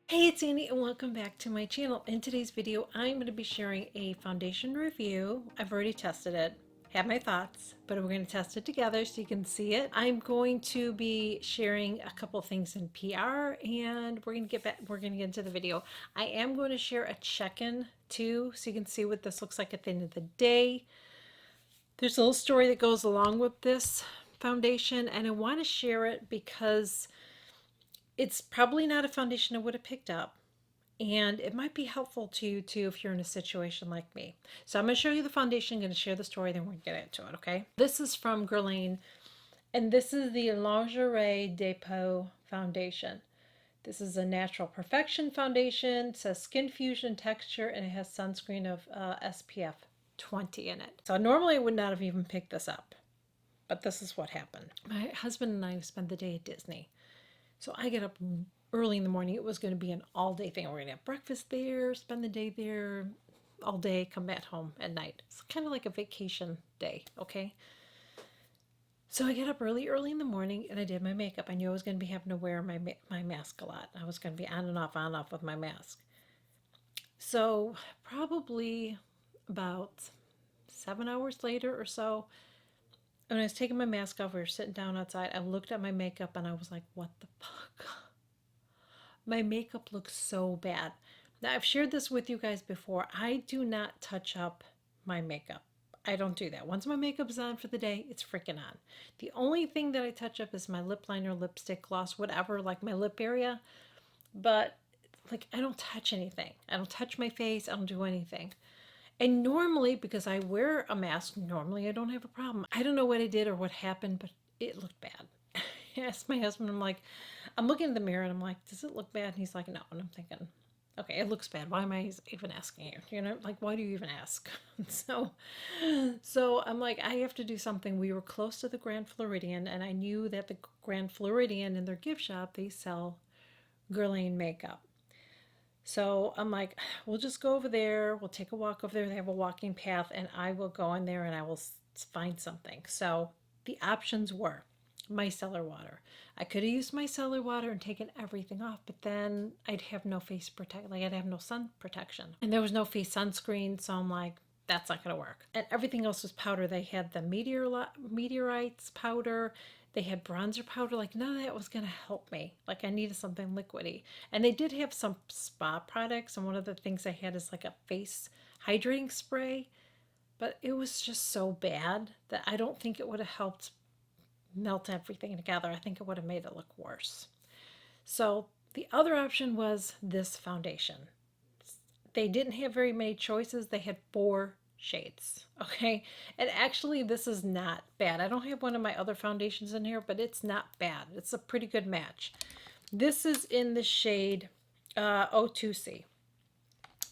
Hey, it's Annie and welcome back to my channel. In today's video, I'm going to be sharing a foundation review. I've already tested it, have my thoughts, but we're going to test it together so you can see it. I'm going to be sharing a couple things in PR and we're going to get into the video. I am going to share a check-in too so you can see what this looks like at the end of the day. There's a little story that goes along with this foundation and I want to share it because it's probably not a foundation I would have picked up. And it might be helpful to you too if you're in a situation like me. So I'm going to show you the foundation, I'm going to share the story, then we're going to get into it, okay? This is from Guerlain, and this is the Lingerie Depot Foundation. This is a natural perfection foundation. It says skin fusion texture, and it has sunscreen of SPF 20 in it. So normally I would not have even picked this up, but this is what happened. My husband and I spent the day at Disney. So I get up early in the morning. It was going to be an all day thing. We're going to have breakfast there, spend the day there all day, come back home at night. It's kind of like a vacation day, okay? So I get up early in the morning and I did my makeup. I knew I was going to be having to wear my mask a lot. I was going to be on and off with my mask. So probably about 7 hours later or so, when I was taking my mask off, we were sitting down outside. I looked at my makeup and I was like, what the fuck? My makeup looks so bad. Now, I've shared this with you guys before. I do not touch up my makeup. I don't do that. Once my makeup's on for the day, it's freaking on. The only thing that I touch up is my lip liner, lipstick, gloss, whatever, like my lip area. But like I don't touch anything. I don't touch my face. I don't do anything. And normally, because I wear a mask, normally I don't have a problem. I don't know what I did or what happened, but it looked bad. I asked my husband, I'm looking in the mirror and I'm like, does it look bad? And he's like, no. And I'm thinking, okay, it looks bad. Why am I even asking you? You know, like, why do you even ask? So I'm like, I have to do something. We were close to the Grand Floridian, and I knew that the Grand Floridian in their gift shop, they sell Guerlain makeup. So I'm like, we'll just go over there. We'll take a walk over there. They have a walking path, and I will go in there and I will find something. So the options were micellar water. I could have used micellar water and taken everything off, but then I'd have no face protect, like I'd have no sun protection, and there was no face sunscreen. So I'm like, that's not going to work. And everything else was powder. They had the meteorites powder. They had bronzer powder. Like none of that was going to help me. Like I needed something liquidy. And they did have some spa products. And one of the things I had is like a face hydrating spray. But it was just so bad that I don't think it would have helped melt everything together. I think it would have made it look worse. So the other option was this foundation. They didn't have very many choices. They had 4 shades. Okay. And actually, this is not bad. I don't have one of my other foundations in here, but it's not bad. It's a pretty good match. This is in the shade O2C.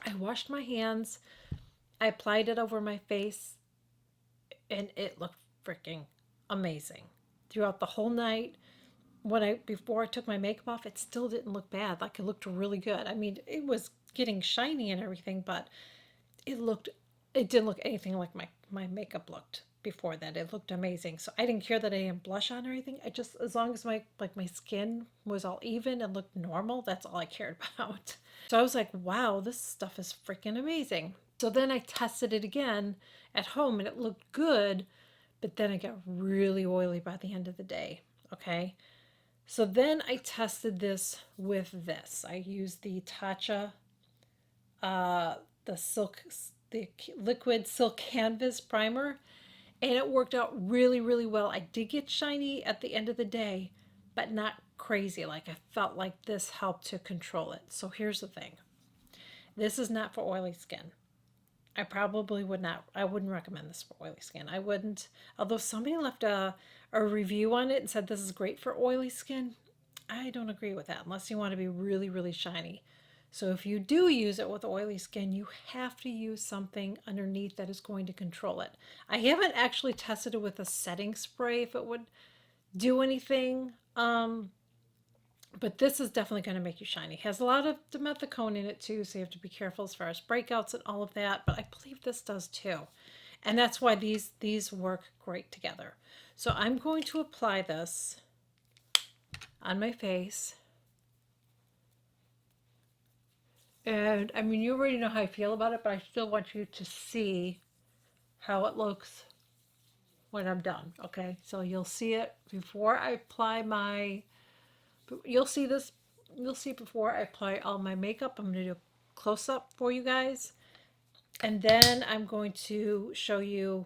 I washed my hands. I applied it over my face, and it looked freaking amazing throughout the whole night. Before I took my makeup off, it still didn't look bad. Like it looked really good. I mean, it was getting shiny and everything, but it didn't look anything like my makeup looked before that. It looked amazing. So I didn't care that I didn't blush on or anything. I just, as long as my skin was all even and looked normal, that's all I cared about. So I was like, wow, this stuff is freaking amazing. So then I tested it again at home and it looked good, but then it got really oily by the end of the day. Okay. So then I tested this with this. I used the Tatcha, the liquid silk canvas primer, and it worked out really, really well. I did get shiny at the end of the day, but not crazy. Like I felt like this helped to control it. So here's the thing. This is not for oily skin. I probably would not, I wouldn't recommend this for oily skin. I wouldn't, although somebody left a review on it and said this is great for oily skin. I don't agree with that unless you want to be really, really shiny. So if you do use it with oily skin, you have to use something underneath that is going to control it. I haven't actually tested it with a setting spray if it would do anything. But this is definitely going to make you shiny. It has a lot of dimethicone in it too, so you have to be careful as far as breakouts and all of that. But I believe this does too. And that's why these work great together. So I'm going to apply this on my face. And I mean, you already know how I feel about it, but I still want you to see how it looks when I'm done. Okay, so you'll see it before I apply my, you'll see this, you'll see before I apply all my makeup. I'm going to do a close up for you guys. And then I'm going to show you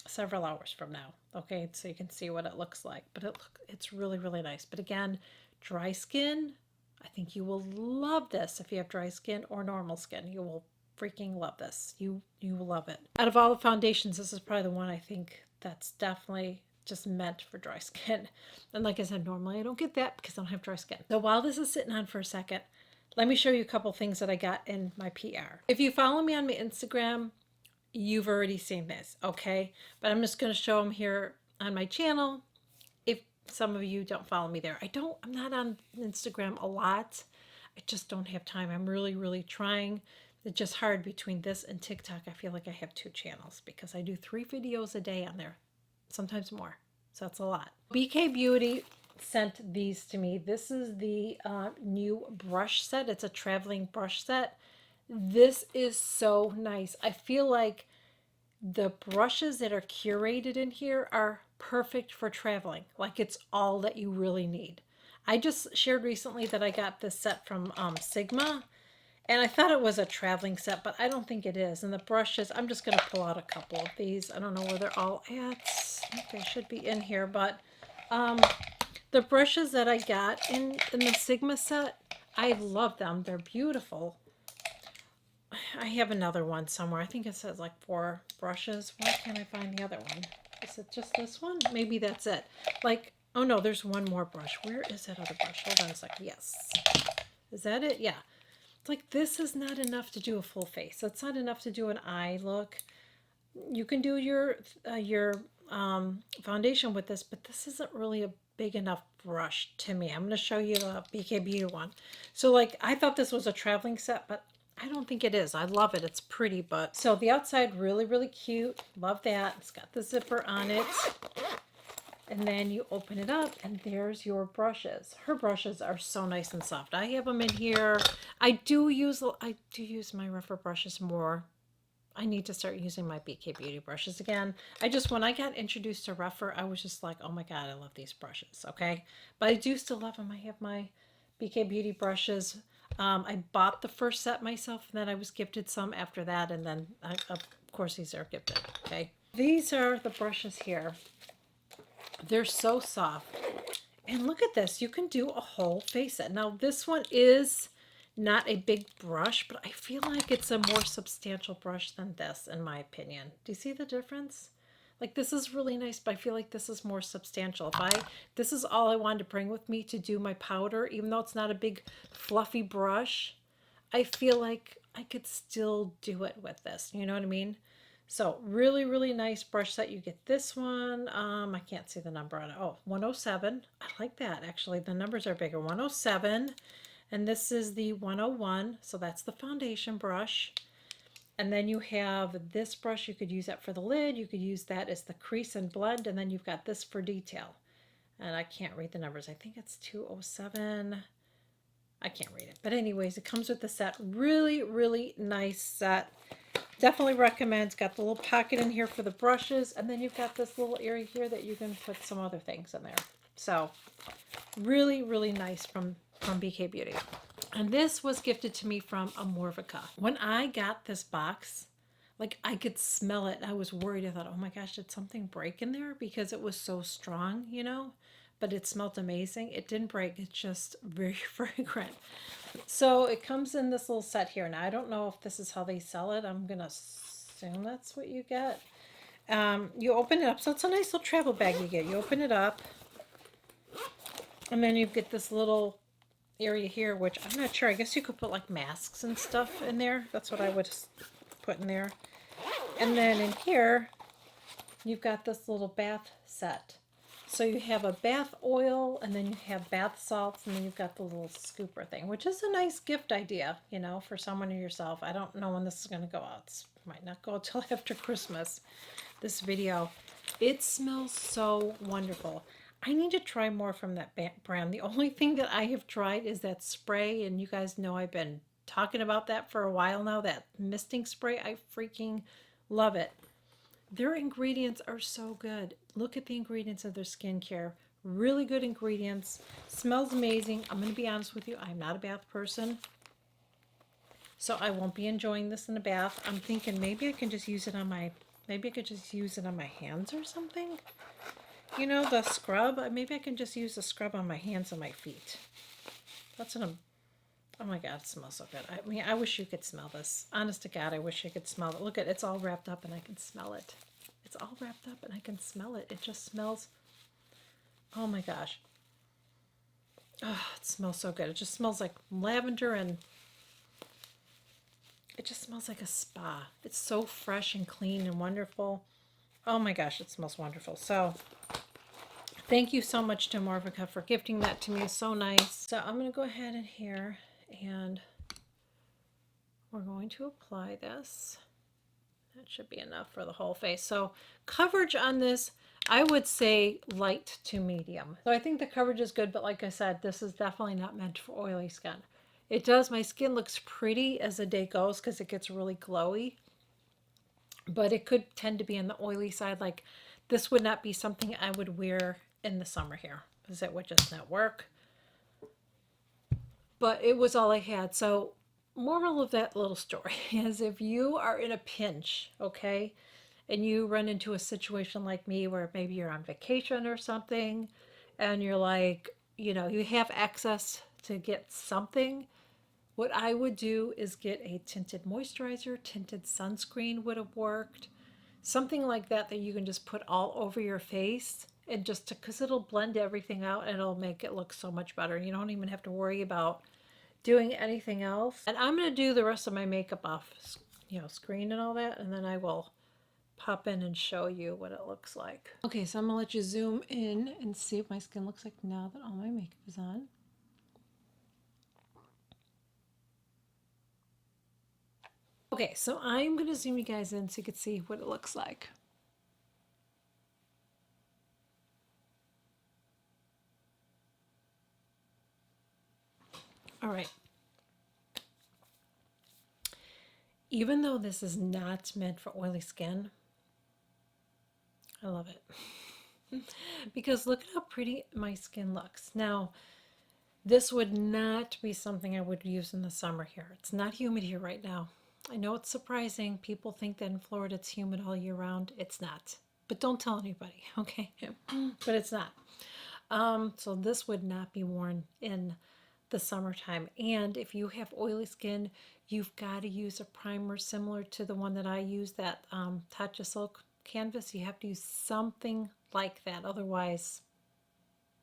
several hours from now. Okay, so you can see what it looks like. But it's really, really nice. But again, dry skin, I think you will love this. If you have dry skin or normal skin, you will freaking love this. You will love it. Out of all the foundations, this is probably the one I think that's definitely just meant for dry skin. And like I said, normally I don't get that because I don't have dry skin. So while this is sitting on for a second, let me show you a couple things that I got in my PR. If you follow me on my Instagram, you've already seen this, okay? But I'm just going to show them here on my channel if some of you don't follow me there. I'm not on Instagram a lot. I just don't have time. I'm really, really trying. It's just hard between this and TikTok. I feel like I have 2 channels because I do 3 videos a day on there, sometimes more. So that's a lot. BK Beauty sent these to me. This is the new brush set. It's a traveling brush set. This is so nice. I feel like the brushes that are curated in here are perfect for traveling. Like it's all that you really need. I just shared recently that I got this set from Sigma, and I thought it was a traveling set, but I don't think it is. And the brushes, I'm just going to pull out a couple of these. I don't know where they're all at. I think they should be in here, but the brushes that I got in the Sigma set, I love them. They're beautiful. I have another one somewhere. I think it says like 4 brushes. Why can't I find the other one? Is it just this one? Maybe that's it. Like, oh no, there's one more brush. Where is that other brush? Hold on a second. Yes. Is that it? Yeah. It's like this is not enough to do a full face. It's not enough to do an eye look. You can do your foundation with this, but this isn't really a big enough brush to me. I'm going to show you the BK Beauty one. So like I thought this was a traveling set, but I don't think it is. I love it. It's pretty, but so the outside really, really cute. Love that. It's got the zipper on it. And then you open it up and there's your brushes. Her brushes are so nice and soft. I have them in here. I do use my rougher brushes more. I need to start using my BK Beauty brushes again. When I got introduced to rougher, I was just like, oh my God, I love these brushes, okay? But I do still love them. I have my BK Beauty brushes. I bought the first set myself, and then I was gifted some after that, and then, of course, these are gifted, okay? These are the brushes here. They're so soft. And look at this. You can do a whole face set. Now, this one is not a big brush, but I feel like it's a more substantial brush than this, in my opinion. Do you see the difference? Like this is really nice, but I feel like this is more substantial. This is all I wanted to bring with me to do my powder, even though it's not a big fluffy brush, I feel like I could still do it with this. You know what I mean? So really, really nice brush set. You get this one. I can't see the number on it. Oh, 107. I like that. Actually, the numbers are bigger. 107. And this is the 101. So that's the foundation brush. And then you have this brush. You could use that for the lid. You could use that as the crease and blend. And then you've got this for detail. And I can't read the numbers. I think it's 207. I can't read it. But anyways, it comes with the set. Really, really nice set. Definitely recommend. It's got the little pocket in here for the brushes. And then you've got this little area here that you can put some other things in there. So really, really nice from BK Beauty. And this was gifted to me from Omorovizca. When I got this box, like I could smell it. I was worried. I thought, oh my gosh, did something break in there? Because it was so strong, you know? But it smelled amazing. It didn't break. It's just very fragrant. So it comes in this little set here. Now, I don't know if this is how they sell it. I'm going to assume that's what you get. You open it up. So it's a nice little travel bag you get. You open it up. And then you get this little area here, which I'm not sure. I guess you could put like masks and stuff in there. That's what I would put in there. And then in here, you've got this little bath set. So you have a bath oil, and then you have bath salts, and then you've got the little scooper thing, which is a nice gift idea, you know, for someone or yourself. I don't know when this is going to go out. It might not go until after Christmas, this video. It smells so wonderful. I need to try more from that brand. The only thing that I have tried is that spray, and you guys know I've been talking about that for a while now, that misting spray. I freaking love it. Their ingredients are so good. Look at the ingredients of their skincare. Really good ingredients. Smells amazing. I'm going to be honest with you. I'm not a bath person, so I won't be enjoying this in a bath. I'm thinking maybe I can just use it on my, maybe I could just use it on my hands or something. You know, the scrub. Maybe I can just use the scrub on my hands and my feet. That's what I'm, oh my God, it smells so good. I mean, I wish you could smell this. Honest to God, I wish you could smell it. Look at it. It's all wrapped up and I can smell it. It's all wrapped up and I can smell it. It just smells, oh my gosh. Oh, it smells so good. It just smells like lavender and it just smells like a spa. It's so fresh and clean and wonderful. Oh my gosh, it smells wonderful. So thank you so much to Omorovicca for gifting that to me. It's so nice. So I'm going to go ahead in here and we're going to apply this. That should be enough for the whole face. So coverage on this, I would say light to medium. So I think the coverage is good, but like I said, this is definitely not meant for oily skin. It does, my skin looks pretty as the day goes because it gets really glowy, but it could tend to be on the oily side. Like this would not be something I would wear in the summer here because it would just not work. But it was all I had. So moral of that little story is if you are in a pinch, okay, and you run into a situation like me where maybe you're on vacation or something and you're like, you know, you have access to get something, what I would do is get a tinted moisturizer, tinted sunscreen would have worked. Something like that that you can just put all over your face and just because it'll blend everything out and it'll make it look so much better. You don't even have to worry about doing anything else. And I'm going to do the rest of my makeup off, you know, screen and all that, and then I will pop in and show you what it looks like. Okay, so I'm going to let you zoom in and see what my skin looks like now that all my makeup is on. Okay, so I'm going to zoom you guys in so you can see what it looks like. All right. Even though this is not meant for oily skin, I love it. Because look at how pretty my skin looks. Now, this would not be something I would use in the summer here. It's not humid here right now. I know it's surprising. People think that in Florida it's humid all year round. It's not. But don't tell anybody, okay? But it's not. So this would not be worn in the summertime. And if you have oily skin, you've got to use a primer similar to the one that I use, that Tatcha Silk Canvas. You have to use something like that. Otherwise,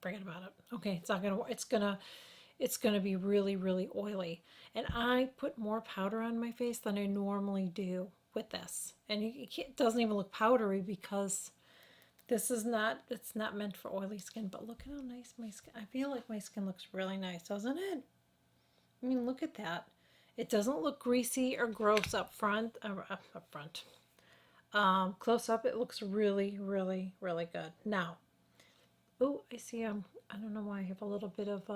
forget about it. Okay, it's not gonna work. It's gonna be really, really oily. And I put more powder on my face than I normally do with this. And it doesn't even look powdery because this is not, it's not meant for oily skin. But look at how nice my skin, I feel like my skin looks really nice, doesn't it? I mean, look at that. It doesn't look greasy or gross up front, close up, it looks really, really, really good. Now, oh, I see. I don't know why I have a little bit of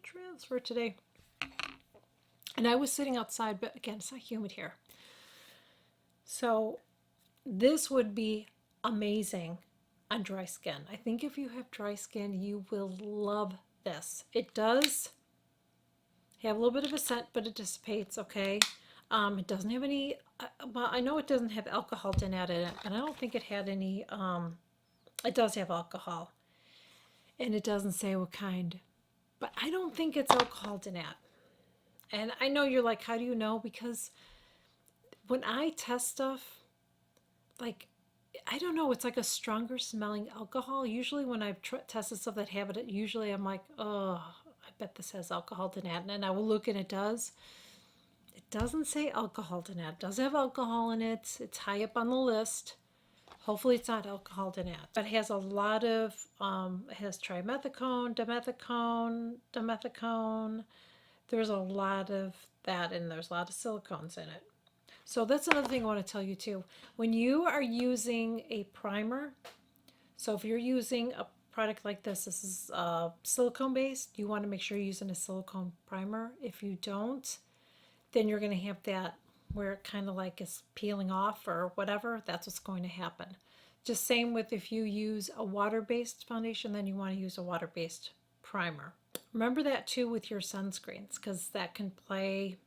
transfer today. And I was sitting outside, but again, it's not humid here. So this would be amazing on dry skin. I think if you have dry skin, you will love this. It does have a little bit of a scent, but it dissipates, okay? It doesn't have any, well, I know it doesn't have alcohol in it, and I don't think it had any, it does have alcohol. And it doesn't say what kind. But I don't think it's alcohol denat. And I know you're like, how do you know? Because when I test stuff, like, I don't know, it's like a stronger smelling alcohol. Usually when I've tested stuff that have it, usually I'm like, oh, I bet this has alcohol denat. And I will look and it does. It doesn't say alcohol denat. It does have alcohol in it. It's high up on the list. Hopefully it's not alcohol denat. But it has a lot of, it has trimethicone, dimethicone. There's a lot of that, and there's a lot of silicones in it. So that's another thing I want to tell you too. When you are using a primer, so if you're using a product like this is silicone based, you want to make sure you're using a silicone primer. If you don't, then you're going to have that where it kind of like is peeling off or whatever. That's what's going to happen. Just same with if you use a water-based foundation, then you want to use a water-based primer. Remember that too with your sunscreens, because that can play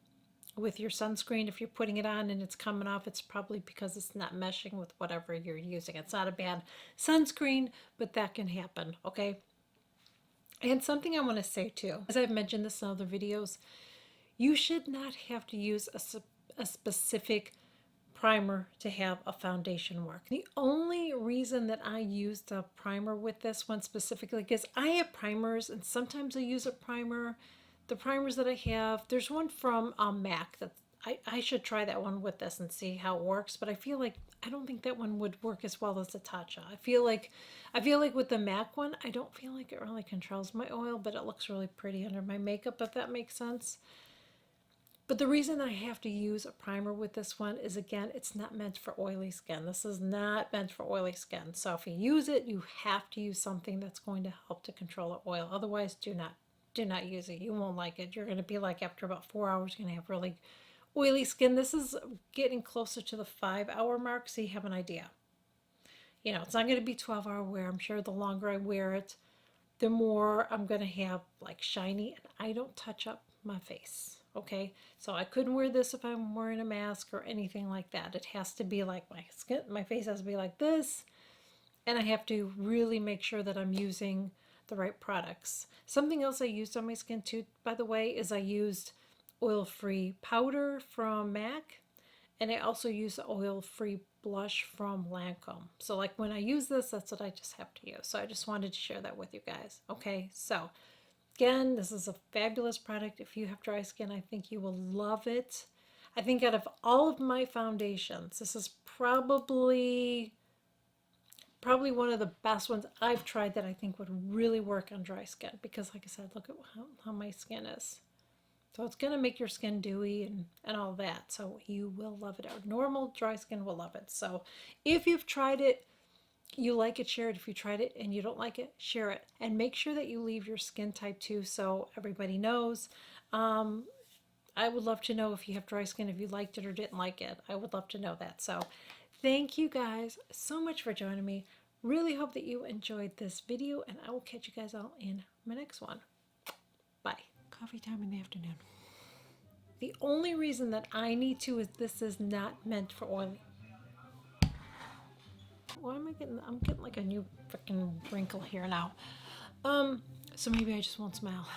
with your sunscreen. If you're putting it on and it's coming off, it's probably because it's not meshing with whatever you're using. It's not a bad sunscreen, but that can happen, okay? And something I want to say too, as I've mentioned this in other videos, you should not have to use a specific primer to have a foundation work. The only reason that I used a primer with this one specifically, because I have primers and sometimes I use a primer. The primers that I have, there's one from MAC that I should try that one with this and see how it works, but I don't think that one would work as well as the Tatcha. I feel like with the MAC one, I don't feel like it really controls my oil, but it looks really pretty under my makeup, if that makes sense. But the reason I have to use a primer with this one is, again, it's not meant for oily skin. This is not meant for oily skin. So if you use it, you have to use something that's going to help to control the oil. Otherwise, do not use it. You won't like it. You're going to be like, after about 4 hours, you're going to have really oily skin. This is getting closer to the 5-hour mark, so you have an idea. You know, it's not going to be 12-hour wear. I'm sure the longer I wear it, the more I'm going to have like shiny, and I don't touch up my face. Okay, so I couldn't wear this if I'm wearing a mask or anything like that. It has to be like my skin, my face has to be like this, and I have to really make sure that I'm using the right products. Something else I used on my skin too, by the way, is I used oil-free powder from MAC, and I also use the oil-free blush from Lancome. So like when I use this, that's what I just have to use. So I just wanted to share that with you guys. Okay, so again, this is a fabulous product. If you have dry skin, I think you will love it. I think out of all of my foundations, this is probably one of the best ones I've tried that I think would really work on dry skin, because like I said, look at how my skin is. So it's going to make your skin dewy and all that. So you will love it. Our normal dry skin will love it. So if you've tried it, you like it, share it. If you tried it and you don't like it, share it. And make sure that you leave your skin type too, so everybody knows. I would love to know if you have dry skin, if you liked it or didn't like it. I would love to know that. So thank you guys so much for joining me. Really hope that you enjoyed this video, and I will catch you guys all in my next one. Bye. Coffee time in the afternoon. The only reason that I need to is this is not meant for oily. Why am I getting? I'm getting like a new freaking wrinkle here now. So maybe I just won't smile.